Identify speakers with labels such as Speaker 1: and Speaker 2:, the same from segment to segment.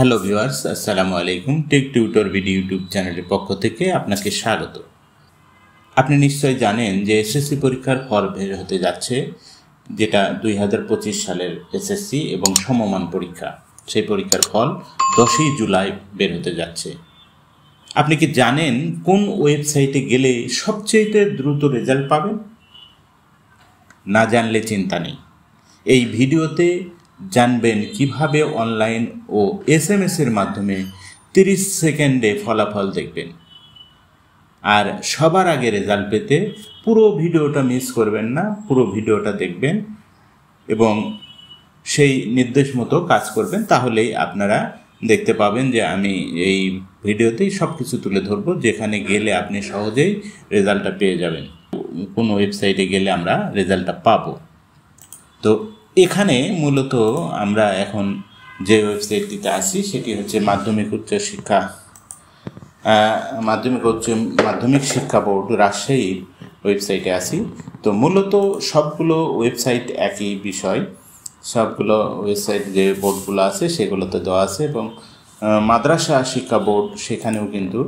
Speaker 1: Hello viewers, আসসালামু আলাইকুম। Take tutor video YouTube চ্যানেলের পক্ষ থেকে আপনাকে স্বাগত। আপনি নিশ্চয়ই জানেন যে এসএসসি পরীক্ষার ফল বের হতে যাচ্ছে, যেটা 2025 সালের এসএসসি এবং সমমান পরীক্ষা। সেই পরীক্ষার ফল 10ই জুলাই বের হতে যাচ্ছে। আপনি কি জানেন কোন ওয়েবসাইটে গেলে সবচেয়ে দ্রুত রেজাল্ট পাবেন? না জানলে চিন্তা নেই। এই ভিডিওতে জানবেন কিভাবে অনলাইন ও এসএমএসের মাধ্যমে 30 সেকেন্ডে ফলাফল দেখবেন। আর সবার আগে রেজাল্ট পেতে পুরো ভিডিওটা মিস করবেন না, পুরো ভিডিওটা দেখবেন এবং সেই নির্দেশ মতো কাজ করবেন। তাহলেই আপনারা দেখতে পাবেন যে আমি এই ভিডিওতেই সব কিছু তুলে ধরবো, যেখানে গেলে আপনি সহজেই রেজাল্টটা পেয়ে যাবেন। কোন ওয়েবসাইটে গেলে আমরা রেজাল্টটা পাবো। তো এখানে মূলত আমরা এখন যে ওয়েবসাইটটিতে আসি সেটি হচ্ছে মাধ্যমিক শিক্ষা বোর্ড রাজশাহী ওয়েবসাইটে আসি। তো মূলত সবগুলো ওয়েবসাইট একই বিষয়, সবগুলো ওয়েবসাইট যে বোর্ডগুলো আছে সেগুলোতে দেওয়া আছে এবং মাদ্রাসা শিক্ষা বোর্ড সেখানেও কিন্তু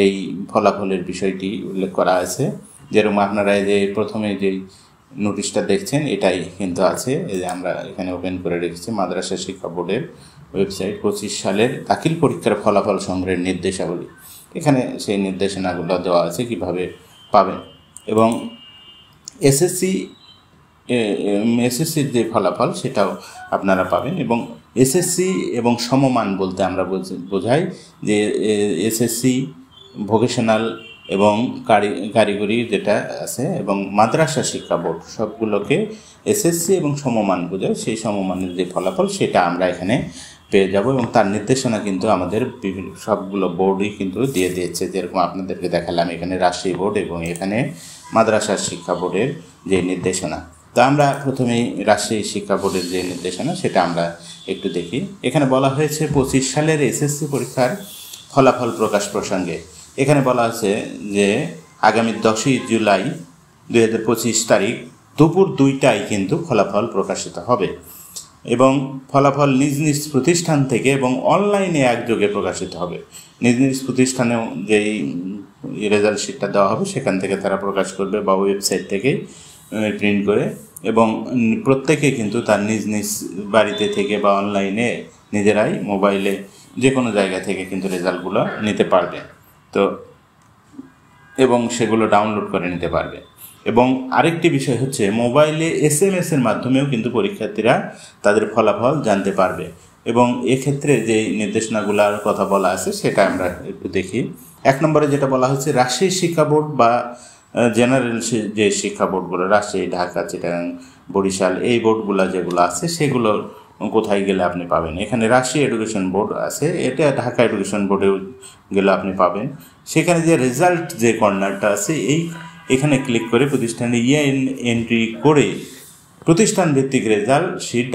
Speaker 1: এই ফলাফলের বিষয়টি উল্লেখ করা আছে। যেরকম আপনারা যে প্রথমে যেই নোটিশটা দেখছেন এটাই কিন্তু আছে, এই যে আমরা এখানে ওপেন করে রেখেছি মাদ্রাসা শিক্ষা বোর্ডের ওয়েবসাইট 25 সালের দাখিল পরীক্ষার ফলাফল সংগ্রহের নির্দেশাবলী। এখানে সেই নির্দেশনাগুলো দেওয়া আছে কিভাবে পাবেন এবং এসএসসির যে ফলাফল সেটাও আপনারা পাবেন। এবং এসএসসি এবং সমমান বলতে আমরা বোঝাই যে এসএসসি ভোকেশনাল এবং কারিগরি যেটা আছে এবং মাদ্রাসা শিক্ষা বোর্ড সবগুলোকে এসএসসি এবং সমমান বোঝায়। সেই সমমানের যে ফলাফল সেটা আমরা এখানে পেয়ে যাব এবং তার নির্দেশনা কিন্তু আমাদের বিভিন্ন সবগুলো বোর্ডই কিন্তু দিয়ে দিয়েছে। যেরকম আপনাদেরকে দেখালাম এখানে রাজশাহী বোর্ড এবং এখানে মাদ্রাসা শিক্ষা বোর্ডের যে নির্দেশনা। তো আমরা প্রথমেই রাজশাহী শিক্ষা বোর্ডের যে নির্দেশনা সেটা আমরা একটু দেখি। এখানে বলা হয়েছে 25 সালের এসএসসি পরীক্ষার ফলাফল প্রকাশ প্রসঙ্গে এখানে বলা আছে যে আগামী 10ই জুলাই 2025 তারিখ দুপুর 2টায় কিন্তু ফলাফল প্রকাশিত হবে এবং ফলাফল নিজ নিজ প্রতিষ্ঠান থেকে এবং অনলাইনে একযোগে প্রকাশিত হবে। নিজ নিজ প্রতিষ্ঠানেও যেই রেজাল্ট শিটটা দেওয়া হবে সেখান থেকে তারা প্রকাশ করবে বা ওয়েবসাইট থেকে প্রিন্ট করে, এবং প্রত্যেকে কিন্তু তার নিজ নিজ বাড়িতে থেকে বা অনলাইনে নিজেরাই মোবাইলে যে কোনো জায়গা থেকে কিন্তু রেজাল্টগুলো নিতে পারবে। তো এবং সেগুলো ডাউনলোড করে নিতে পারবে। এবং আরেকটি বিষয় হচ্ছে মোবাইলে এসএমএসের মাধ্যমেও কিন্তু পরীক্ষার্থীরা তাদের ফলাফল জানতে পারবে এবং এক্ষেত্রে যে নির্দেশনাগুলোর কথা বলা আছে সেটা আমরা একটু দেখি। 1 নম্বরে যেটা বলা হচ্ছে রাজশাহী শিক্ষা বোর্ড বা জেনারেল যে শিক্ষা বোর্ডগুলো রাজশাহী, ঢাকা, চিটাগাং, বরিশাল এই বোর্ডগুলো যেগুলো আছে সেগুলো কোথায় গেলে আপনি পাবেন। এখানে রাজশাহী এডুকেশন বোর্ড আছে, এটা ঢাকা এডুকেশন বোর্ডেও গেলে আপনি পাবেন। সেখানে যে রেজাল্ট যে কর্নারটা আছে এখানে ক্লিক করে প্রতিষ্ঠানে এন্ট্রি করে প্রতিষ্ঠান ভিত্তিক রেজাল্ট শিট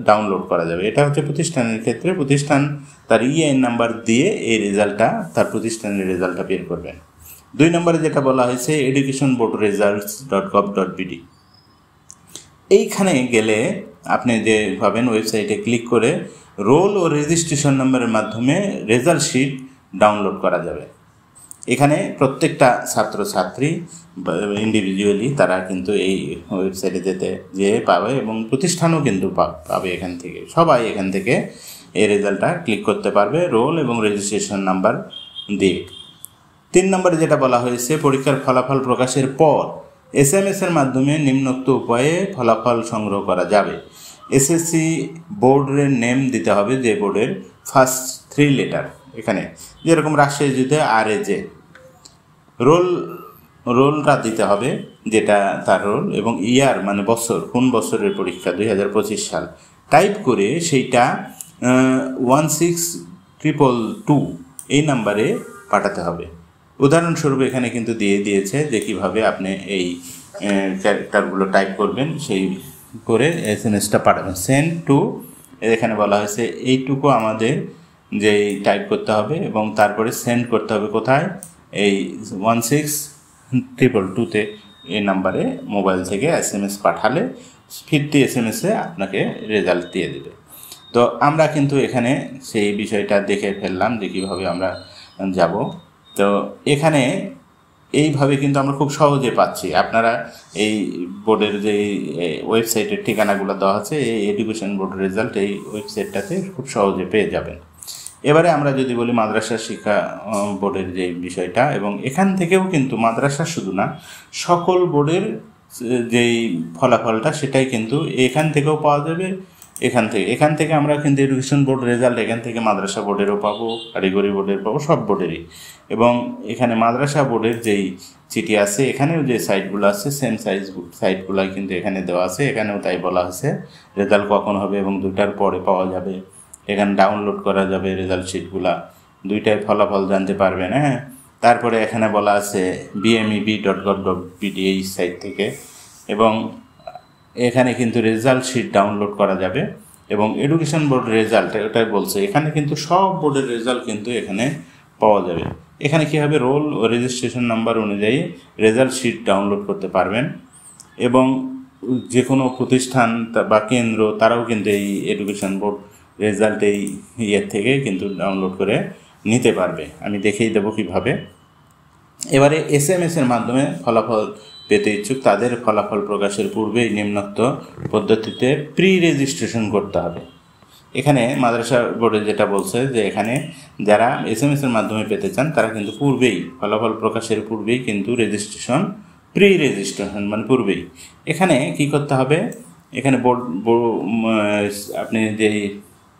Speaker 1: ডাউনলোড করা যাবে। এটা হচ্ছে প্রতিষ্ঠানের ক্ষেত্রে প্রতিষ্ঠান তার ইএন নাম্বার দিয়ে এই রেজাল্টটা তার প্রতিষ্ঠানের রেজাল্টটা বের করবেন। 2 নম্বরে যেটা বলা হয়েছে এডুকেশন বোর্ড results.gov.bd, এইখানে গেলে আপনি যে পাবেন ওয়েবসাইটে ক্লিক করে রোল ও রেজিস্ট্রেশন নাম্বারের মাধ্যমে রেজাল্ট শিট ডাউনলোড করা যাবে। এখানে প্রত্যেকটা ছাত্রছাত্রী ইন্ডিভিজুয়ালি তারা কিন্তু এই ওয়েবসাইটে যেয়ে পাবে এবং প্রতিষ্ঠানও কিন্তু পাবে। এখান থেকে সবাই এখান থেকে এই রেজাল্টটা ক্লিক করতে পারবে রোল এবং রেজিস্ট্রেশন নাম্বার দিয়ে। 3 নম্বরে যেটা বলা হয়েছে পরীক্ষার ফলাফল প্রকাশের পর এসএমএসের মাধ্যমে নিম্নোক্ত উপায়ে ফলাফল সংগ্রহ করা যাবে। এসএসসি বোর্ডের নেম দিতে হবে, যে বোর্ডের ফার্স্ট 3 লেটার, এখানে যেরকম রাজশাহী যদি RAJ, রোলটা দিতে হবে যেটা তার রোল এবং ইয়ার মানে বছর, কোন বছরের পরীক্ষা 2025 সাল টাইপ করে সেইটা 16222 এই নাম্বারে পাঠাতে হবে। উদাহরণস্বরূপ এখানে কিন্তু দিয়ে দিয়েছে যে কিভাবে আপনি এই ক্যারেক্টারগুলো টাইপ করবেন, সেই করে এসএমএসটা পাঠাবেন। সেন্ড টু, এখানে বলা হয়েছে এইটুকু আমাদের যে টাইপ করতে হবে এবং তারপরে সেন্ড করতে হবে কোথায়, এই 16222-তে এই নাম্বারে মোবাইল থেকে এসএমএস পাঠালে 50 এসএমএসে আপনাকে রেজাল্ট দিয়ে দেবে। তো আমরা কিন্তু এখানে সেই বিষয়টা দেখে ফেললাম যে কীভাবে আমরা যাব। তো এখানে এইভাবে কিন্তু আমরা খুব সহজে পাচ্ছি। আপনারা এই বোর্ডের যে ওয়েবসাইটের ঠিকানাগুলো দেওয়া আছে, এই এডুকেশন বোর্ড রেজাল্ট এই ওয়েবসাইটটাতে খুব সহজে পেয়ে যাবেন। এবারে আমরা যদি বলি মাদ্রাসা শিক্ষা বোর্ডের যে বিষয়টা, এবং এখান থেকেও কিন্তু মাদ্রাসা শুধু না, সকল বোর্ডের যেই ফলাফলটা সেটাই কিন্তু এখান থেকেও পাওয়া যাবে। এখান থেকে আমরা কিন্তু এডুকেশন বোর্ড রেজাল্ট এখান থেকে মাদ্রাসা বোর্ডেরও পাবো, কারিগরি বোর্ডের পাবো, সব বোর্ডেরই। এবং এখানে মাদ্রাসা বোর্ডের যেই চিঠি আছে, এখানেও যে সাইটগুলো আছে সেম সাইটগুলোই কিন্তু এখানে দেওয়া আছে। এখানেও তাই বলা হয়েছে রেজাল্ট কখন হবে এবং 2টার পরে পাওয়া যাবে। এখানে ডাউনলোড করা যাবে রেজাল্ট শিটগুলা, 2টায় ফলাফল জানতে পারবেন। হ্যাঁ, তারপরে এখানে বলা আছে bmeb.gov.bd এই সাইট থেকে, এবং এখানে কিন্তু রেজাল্ট শিট ডাউনলোড করা যাবে। এবং এডুকেশন বোর্ড রেজাল্ট ওটাই বলছে, এখানে কিন্তু সব বোর্ডের রেজাল্ট কিন্তু এখানে পাওয়া যাবে। এখানে কী হবে, রোল ও রেজিস্ট্রেশন নাম্বার অনুযায়ী রেজাল্ট শিট ডাউনলোড করতে পারবেন। এবং যে কোনো প্রতিষ্ঠান বা কেন্দ্র তারাও কিন্তু এই এডুকেশন বোর্ড রেজাল্ট এই ইয়ের থেকে কিন্তু ডাউনলোড করে নিতে পারবে। আমি দেখিয়ে দেবো কীভাবে। এবারে SMS-এর মাধ্যমে ফলাফল পেতে ইচ্ছুক তাদের ফলাফল প্রকাশের পূর্বেই নিম্নোক্ত পদ্ধতিতে প্রি রেজিস্ট্রেশন করতে হবে। এখানে মাদ্রাসা বোর্ডে যেটা বলছে যে এখানে যারা SMS-এর মাধ্যমে পেতে চান তারা কিন্তু পূর্বেই, ফলাফল প্রকাশের পূর্বেই কিন্তু প্রি রেজিস্ট্রেশন মানে পূর্বেই। এখানে কি করতে হবে, এখানে আপনি যেই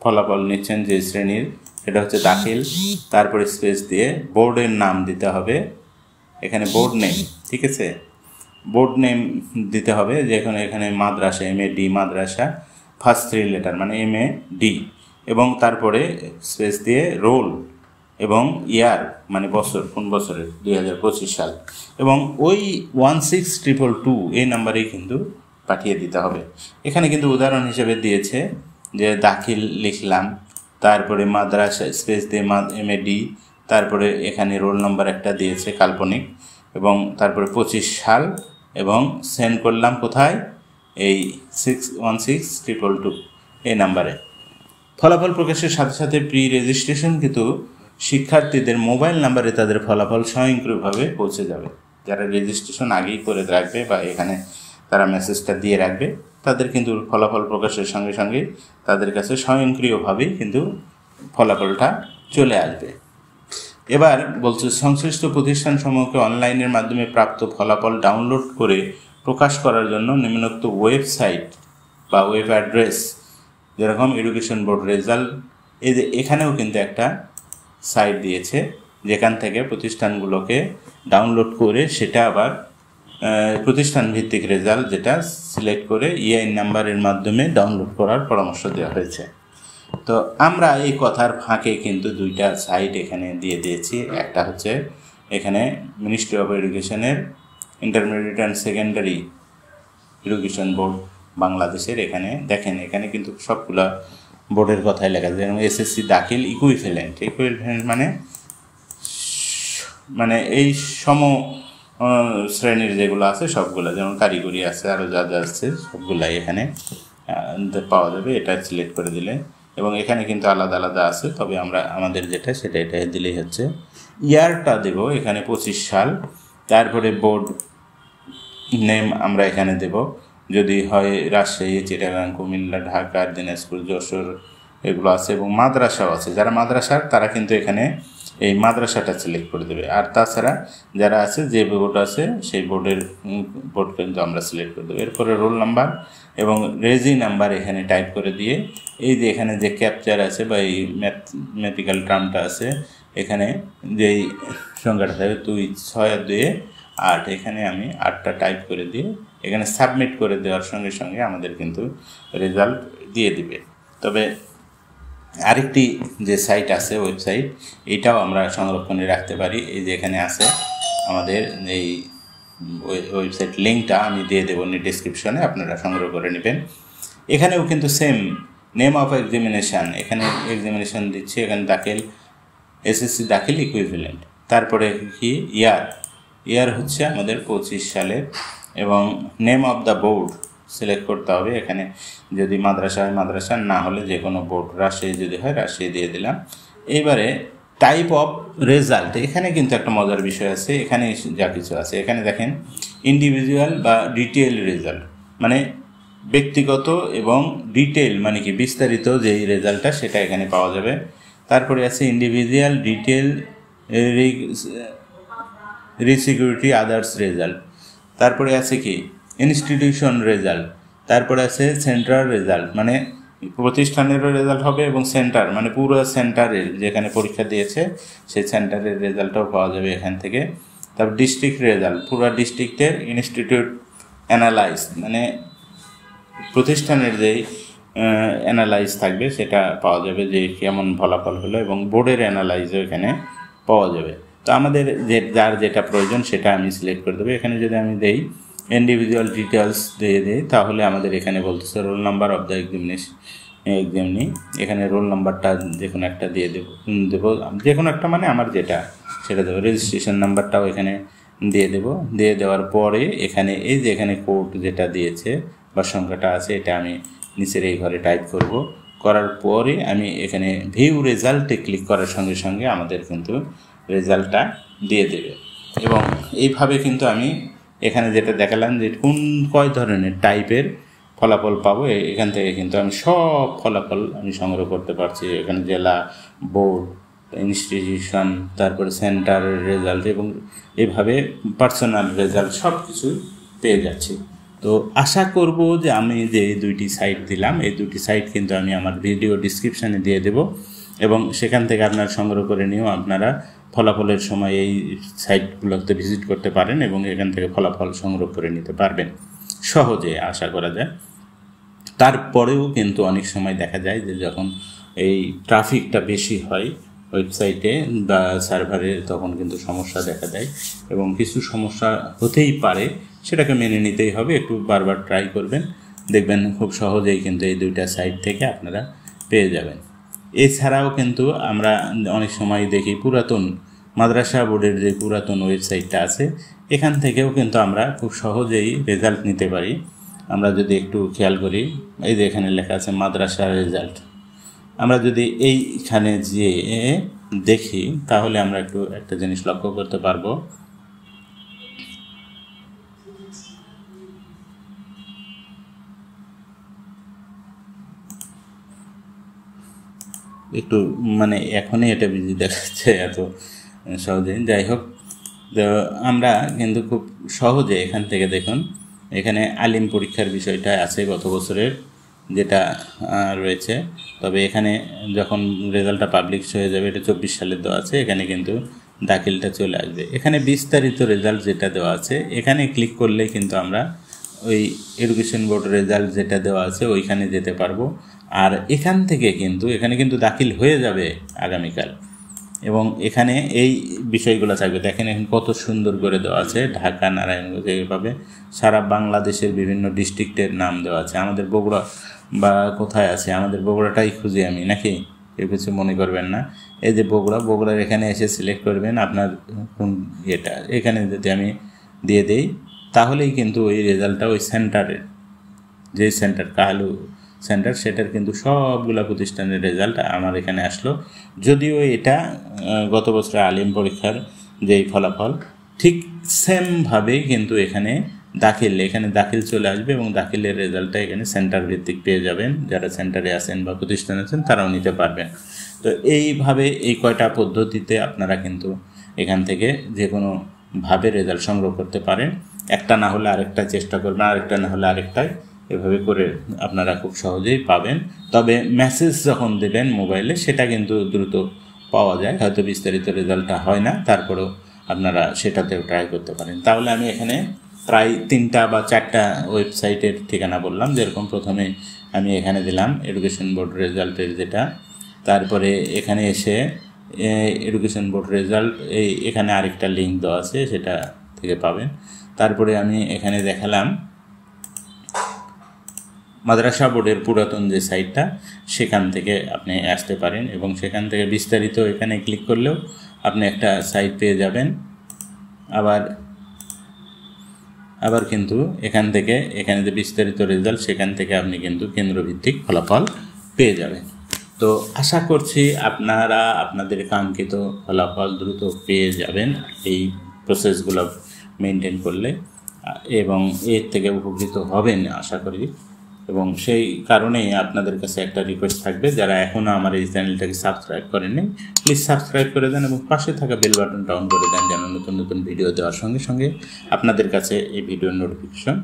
Speaker 1: ফলাফল নিচ্ছেন যে শ্রেণীর, এটা হচ্ছে দাখিল, তারপরে স্পেস দিয়ে বোর্ডের নাম দিতে হবে। এখানে বোর্ড নেম, ঠিক আছে, বোর্ড নেম দিতে হবে। যেখানে এখানে মাদ্রাসা MAD মাদ্রাসা ফার্স্ট 3 লেটার মানে MAD, এবং তারপরে স্পেস দিয়ে রোল এবং ইয়ার মানে বছর, কোন বছরের, 2025 সাল, এবং ওই 16222 এই নাম্বারেই কিন্তু পাঠিয়ে দিতে হবে। এখানে কিন্তু উদাহরণ হিসেবে দিয়েছে যে দাখিল লিখলাম, তারপরে মাদ্রাসা স্পেস দিয়ে MAD, তারপরে এখানে রোল নাম্বার একটা দিয়েছে কাল্পনিক, এবং তারপরে 25 সাল, এবং সেন্ড করলাম কোথায়, এই 16222 এই নাম্বারে। ফলাফল প্রকাশের সাথে সাথে প্রি রেজিস্ট্রেশন কিন্তু শিক্ষার্থীদের মোবাইল নাম্বারে তাদের ফলাফল স্বয়ংক্রিয়ভাবে পৌঁছে যাবে। যারা রেজিস্ট্রেশন আগেই করে রাখবে বা এখানে তারা মেসেজটা দিয়ে রাখবে, তাদের কিন্তু ফলাফল প্রকাশের সঙ্গে সঙ্গে তাদের কাছে স্বয়ংক্রিয়ভাবেই কিন্তু ফলাফলটা চলে আসবে। এবার বলছে সংশ্লিষ্ট প্রতিষ্ঠানসমূহকে অনলাইনের মাধ্যমে প্রাপ্ত ফলাফল ডাউনলোড করে প্রকাশ করার জন্য নিম্নোক্ত ওয়েবসাইট বা ওয়েব অ্যাড্রেস, যেরকম এডুকেশন বোর্ড রেজাল্ট, এই যে এখানেও কিন্তু একটা সাইট দিয়েছে যেখান থেকে প্রতিষ্ঠানগুলোকে ডাউনলোড করে সেটা আবার প্রতিষ্ঠান ভিত্তিক রেজাল্ট যেটা সিলেক্ট করে EIN নাম্বারের মাধ্যমে ডাউনলোড করার পরামর্শ দেওয়া হয়েছে। তো আমরা এই কথার ফাঁকে কিন্তু 2টা সাইট এখানে দিয়ে দিয়েছি। একটা হচ্ছে এখানে মিনিস্ট্রি অফ এডুকেশনের intermediate and secondary education board বাংলাদেশের, এখানে দেখেন এখানে কিন্তু সবগুলা বোর্ডের কথাই লেখা আছে। যেমন SSC দাখিল ইকুইভ্যালেন্ট মানে এই সম শ্রেণীর যেগুলো আছে সবগুলো, যেমন কারিগরি আছে, আরও যা যা আছে সবগুলাই এখানে পাওয়া যাবে। এটা সিলেক্ট করে দিলে, এবং এখানে কিন্তু আলাদা আলাদা আছে, তবে আমরা আমাদের যেটা সেটা এটা দিলেই হচ্ছে। ইয়ারটা দেব এখানে 25 সাল, তারপরে বোর্ড নেম আমরা এখানে দেব, যদি হয় রাজশাহী, চিটাগাং, কুমিল্লা, ঢাকা, দিনাজপুর, যশোর এগুলো আছে, এবং মাদ্রাসাও আছে। যারা মাদ্রাসার তারা কিন্তু এখানে এই মাদ্রাসাটা সিলেক্ট করে দেবে। আর তাছাড়া যারা আছে যে বোর্ড আছে সেই বোর্ড কিন্তু আমরা সিলেক্ট করে দেবো। এরপরে রোল নাম্বার এবং রেজি নাম্বার এখানে টাইপ করে দিয়ে, এই যে এখানে যে ক্যাপচার আছে বা এই ম্যাথমেটিক্যাল টার্মটা আছে, এখানে যেই সংখ্যাটা থাকবে 2 6 আর 2 8, এখানে আমি 8টা টাইপ করে দিয়ে এখানে সাবমিট করে দেওয়ার সঙ্গে সঙ্গে আমাদের কিন্তু রেজাল্ট দিয়ে দিবে। তবে আরেকটি যে সাইট আছে ওয়েবসাইট, এটাও আমরা সংরক্ষণে রাখতে পারি। এই যে এখানে আছে আমাদের এই ওয়েবসাইট লিঙ্কটা আমি দিয়ে দেবো ডিসক্রিপশনে, আপনারা সংগ্রহ করে নেবেন। এখানেও কিন্তু সেম নেম অফ এক্সামিনেশান, এখানে এক্সামিনেশান দিচ্ছি, এখানে দাখিল SSC দাখিল ইকুইভ্যালেন্ট, তারপরে কি ইয়ার হচ্ছে আমাদের 25 সালের, এবং name of the board select করতে হবে। এখানে যদি মাদ্রাসা হয় মাদ্রাসা, না হলে যে কোনো বোর্ড, রাজশাহী যদি হয় রাজশাহী দিয়ে দিলাম। এইবারে টাইপ অফ রেজাল্ট, এখানে কিন্তু একটা মজার বিষয় আছে, এখানে যা কিছু আছে এখানে দেখেন ইন্ডিভিজুয়াল বা ডিটেইল রেজাল্ট, মানে ব্যক্তিগত এবং ডিটেইল মানে কি বিস্তারিত যেই রেজাল্টটা সেটা এখানে পাওয়া যাবে। তারপরে আছে ইন্ডিভিজুয়াল, ডিটেইল, রিসিকিউরিটি, আদার্স রেজাল্ট। তারপরে আছে কি ইনস্টিটিউশন রেজাল্ট। তারপরে আছে সেন্ট্রাল রেজাল্ট, মানে প্রতিষ্ঠানেরও রেজাল্ট হবে এবং সেন্টার মানে পুরো সেন্টারের যেখানে পরীক্ষা দিয়েছে সেই সেন্টারের রেজাল্টটাও পাওয়া যাবে এখান থেকে। তারপর ডিস্ট্রিক্ট রেজাল্ট, পুরো ডিস্ট্রিক্টের। ইনস্টিটিউট অ্যানালাইজ, মানে প্রতিষ্ঠানের যেই অ্যানালাইজ থাকবে সেটা পাওয়া যাবে যে কেমন ফলাফল হলো, এবং বোর্ডের অ্যানালাইজও এখানে পাওয়া যাবে। তো আমাদের যার যেটা প্রয়োজন সেটা আমি সিলেক্ট করে দেবো। এখানে যদি আমি দেই ইন্ডিভিজুয়াল ডিটেলস দিয়ে দিই, তাহলে আমাদের এখানে বলতেছে roll number of the examinee. এখানে রোল নাম্বারটা যে কোনো একটা দিয়ে দেবো যে কোনো একটা, মানে আমার যেটা সেটা দেবো। রেজিস্ট্রেশন নাম্বারটাও এখানে দিয়ে দেবো। দিয়ে দেওয়ার পরে এখানে এই যে এখানে কোড যেটা দিয়েছে বা সংখ্যাটা আছে এটা আমি নিচের এই ঘরে টাইপ করব। করার পরে আমি এখানে ভিউ রেজাল্টে ক্লিক করার সঙ্গে সঙ্গে আমাদের কিন্তু রেজাল্টটা দিয়ে দেবে। এবং এইভাবে কিন্তু আমি এখানে যেটা দেখালাম যে কয় ধরনের টাইপের ফলাফল পাবো, এখান থেকে কিন্তু আমি সব ফলাফল আমি সংগ্রহ করতে পারছি। এখানে জেলা, বোর্ড, ইনস্টিটিউশন, তারপরে সেন্টারের রেজাল্ট এবং এভাবে পার্সোনাল রেজাল্ট সব কিছু পেয়ে যাচ্ছি। তো আশা করব যে আমি যে দুইটি সাইট দিলাম এই দুটি সাইট কিন্তু আমি আমার ভিডিও ডিসক্রিপশানে দিয়ে দেব, এবং সেখান থেকে আপনারা সংগ্রহ করে নিয়েও আপনারা ফলাফলের সময় এই সাইটগুলোতে ভিজিট করতে পারেন এবং এখান থেকে ফলাফল সংগ্রহ করে নিতে পারবেন সহজে, আশা করা যায়। তারপরেও কিন্তু অনেক সময় দেখা যায় যে যখন এই ট্রাফিকটা বেশি হয় ওয়েবসাইটে বা সার্ভারে, তখন কিন্তু সমস্যা দেখা দেয় এবং কিছু সমস্যা হতেই পারে, সেটাকে মেনে নিতেই হবে। একটু বারবার ট্রাই করবেন, দেখবেন খুব সহজেই কিন্তু এই দুইটা সাইট থেকে আপনারা পেয়ে যাবেন। এছাড়াও কিন্তু আমরা অনেক সময় দেখি পুরাতন মাদ্রাসা বোর্ডের যে পুরাতন ওয়েবসাইটটা আছে এখান থেকেও কিন্তু আমরা খুব সহজেই রেজাল্ট নিতে পারি। আমরা যদি একটু খেয়াল করি, এই যে এখানে লেখা আছে মাদ্রাসা রেজাল্ট, আমরা যদি এইখানে যেয়ে দেখি তাহলে আমরা একটু একটা জিনিস লক্ষ্য করতে পারবো। একটু মানে এখনই এটা বিজি দেখাচ্ছে এত সহজে, যাই হোক। তো আমরা কিন্তু খুব সহজে এখান থেকে দেখুন এখানে আলিম পরীক্ষার বিষয়টা আছে গত বছরের যেটা রয়েছে, তবে এখানে যখন রেজাল্টটা পাবলিশ হয়ে যাবে এটা 24 সালের দেওয়া আছে, এখানে কিন্তু দাখিলটা চলে আসবে। এখানে বিস্তারিত রেজাল্ট যেটা দেওয়া আছে এখানে ক্লিক করলে কিন্তু আমরা ওই এডুকেশন বোর্ড রেজাল্ট যেটা দেওয়া আছে ওইখানে যেতে পারবো। আর এখান থেকে কিন্তু এখানে কিন্তু দাখিল হয়ে যাবে আগামীকাল, এবং এখানে এই বিষয়গুলো থাকবে। দেখেন এখন কত সুন্দর করে দেওয়া আছে, ঢাকা, নারায়ণগঞ্জ, এইভাবে সারা বাংলাদেশের বিভিন্ন ডিস্ট্রিক্টের নাম দেওয়া আছে। আমাদের বগুড়া বা কোথায় আছে, আমাদের বগুড়াটাই খুঁজি আমি, নাকি কেউ কিছু মনে করবেন না। এই যে বগুড়ার এখানে এসে সিলেক্ট করবেন আপনার কোন ইয়েটা, এখানে যদি আমি দিয়ে দেই তাহলেই কিন্তু ওই রেজাল্টটা ওই সেন্টারের, যে সেন্টার কাহালু সেন্টার, সেটার কিন্তু সবগুলা প্রতিষ্ঠানের রেজাল্ট আমার এখানে আসলো। যদিও এটা গত বছর আলিম পরীক্ষার যেই ফলাফল ঠিক সেমভাবেই কিন্তু এখানে দাখিল চলে আসবে এবং দাখিলের রেজাল্টটা এখানে সেন্টার ভিত্তিক পেয়ে যাবেন। যারা সেন্টারে আছেন বা প্রতিষ্ঠানে আছেন তারাও নিতে পারবেন। তো এইভাবে এই কয়টা পদ্ধতিতে আপনারা কিন্তু এখান থেকে যে কোনোভাবে রেজাল্ট সংগ্রহ করতে পারেন। একটা না হলে আরেকটা চেষ্টা করবেন, আরেকটা না হলে আরেকটাই, এভাবে করে আপনারা খুব সহজেই পাবেন। তবে মেসেজ যখন দেবেন মোবাইলে সেটা কিন্তু দ্রুত পাওয়া যায়, হয়তো বিস্তারিত রেজাল্টটা হয় না, তারপরেও আপনারা সেটাতেও ট্রাই করতে পারেন। তাহলে আমি এখানে প্রায় 3টা বা 4টা ওয়েবসাইটের ঠিকানা বললাম। যেরকম প্রথমে আমি এখানে দিলাম এডুকেশন বোর্ড রেজাল্টের যেটা, তারপরে এখানে এসে এডুকেশন বোর্ড রেজাল্ট এখানে আরেকটা লিঙ্ক দেওয়া আছে সেটা থেকে পাবেন। তারপরে আমি এখানে দেখালাম মাদ্রাসা বোর্ডের পুরাতন যে সাইটটা, সেখান থেকে আপনি আসতে পারেন এবং সেখান থেকে বিস্তারিত এখানে ক্লিক করলেও আপনি একটা সাইট পেয়ে যাবেন। আবার আবার কিন্তু এখানে যে বিস্তারিত রেজাল্ট সেখান থেকে আপনি কিন্তু কেন্দ্রভিত্তিক ফলাফল পেয়ে যাবেন। তো আশা করছি আপনারা আপনাদের কাঙ্ক্ষিত ফলাফল দ্রুত পেয়ে যাবেন এই প্রসেসগুলো মেনটেন করলে, এবং এর থেকে উপকৃত হবেন আশা করি। এবং সেই কারণেই আপনাদের কাছে একটা রিকোয়েস্ট থাকবে, যারা এখনও আমার এই চ্যানেলটাকে সাবস্ক্রাইব করেননি প্লিজ সাবস্ক্রাইব করে দেন এবং পাশে থাকা বেল বাটনটা অন করে দেন, যেন নতুন নতুন ভিডিও দেওয়ার সঙ্গে সঙ্গে আপনাদের কাছে এই ভিডিওর নোটিফিকেশন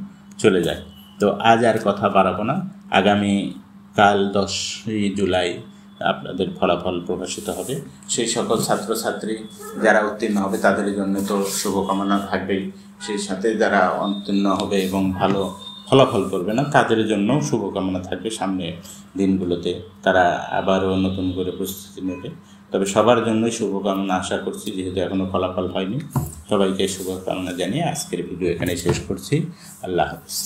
Speaker 1: চলে যায়। তো আজ আর কথা বাড়াবো না, আগামী কাল 10ই জুলাই আপনাদের ফলাফল প্রকাশিত হবে। সেই সকল ছাত্রছাত্রী যারা উত্তীর্ণ হবে তাদের জন্য তো শুভকামনা থাকবেই, সেই সাথে যারা উত্তীর্ণ হবে এবং ভালো ফলাফল করবে না তাদের জন্য শুভকামনা থাকবে। সামনে দিনগুলোতে তারা আবারও নতুন করে প্রস্তুতি নেবে। তবে সবার জন্যই শুভকামনা আশা করছি, যেহেতু এখনও ফলাফল হয়নি। সবাইকে শুভকামনা জানিয়ে আজকের ভিডিও এখানে শেষ করছি। আল্লাহ হাফিজ।